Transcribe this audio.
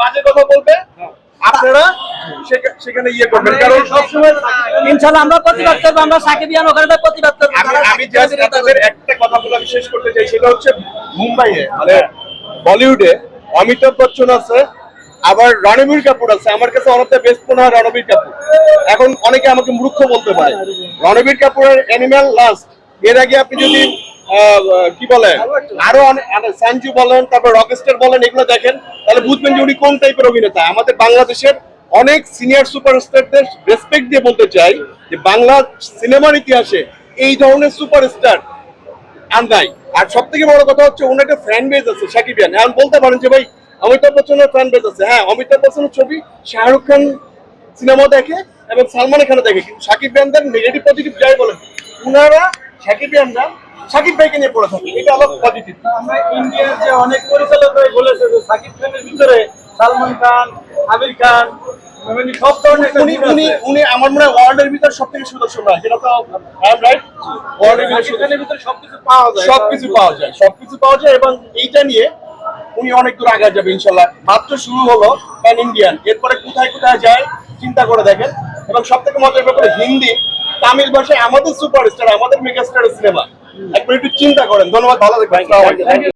বাজে কথা বলবে আপনারা সেখানে ইয়ে করবেন, কারণ সবসময় ইনশাআল্লাহ আমরা প্রতিবাদ করব, আমরা সাকিবিয়ান ওখানে প্রতিবাদ করব। আমি জাস্ট আপনাদের একটা কথা বলে শেষ করতে চাই, সেটা হচ্ছে মুম্বাইয়ে মানে বলিউডে অমিতাভ বচ্চন আছে, আবার রণবীর কাপুর আছে। আমার কাছে অনেক বেস্ট মনে হয় রণবীর কাপুর। এখন অনেকে আমাকে মূর্খ বলতে পারে, রণবীর কাপুরের অ্যানিমাল লাস্ট, এর আগে আপনি যদি কি বলে আরো সঞ্জু বলেন, তারপর রকস্টার বলেন, এগুলো দেখেন তাহলে বুঝবেন যে উনি কোন টাইপের অভিনেতা। আমাদের বাংলাদেশের অনেক সিনিয়র সুপারস্টারদের রেসপেক্ট দিয়ে বলতে চাই যে বাংলা সিনেমার ইতিহাসে এই ধরনের সুপারস্টার আর নাই। আর সব থেকে বড় কথা হচ্ছে ওনার একটা ফ্যান বেজ আছে সাকিবিয়ান। এখন বলতে পারেন যে ভাই অমিতাভ বচ্চনের ফ্যান বেজ আছে, হ্যাঁ অমিতাভ বচ্চনের ছবি শাহরুখ খান সিনেমা দেখে এবং সালমান খানও দেখে, কিন্তু সাকিবিয়ানদের নেগেটিভ পজিটিভ যাই বলেন ওনারা সাকিবিয়ানরা সাকিব ভাইকে নিয়ে পড়ে থাকে, এটা আবার পজিটিভ। আমরা ইন্ডিয়ার যে অনেক পরিচালক বলেছে যে সাকিব খানের ভিতরে সালমান খান, আমির খান, মানে সব ধরনের উনি আমার মনে হয় ওয়ার্ল্ডের ভিতর সবথেকে সুদর্শন হয়, সেটা তো আই এম রাইট। ওয়ার্ল্ডের ভিতরে সবকিছু পাওয়া যায়, সবকিছু পাওয়া যায় এবং এইটা নিয়ে উনি অনেক দূর আগে যাবে ইনশাল্লাহ। মাত্র শুরু হলো প্যান ইন্ডিয়ান, এরপরে কোথায় কোথায় যায় চিন্তা করে দেখেন। এবং সব থেকে মজার ব্যাপারে হিন্দি তামিল ভাষায় আমাদের সুপারস্টার, আমাদের মেগাস্টারের সিনেমা, একবার একটু চিন্তা করেন। ধন্যবাদ, ভালো থাকবেন।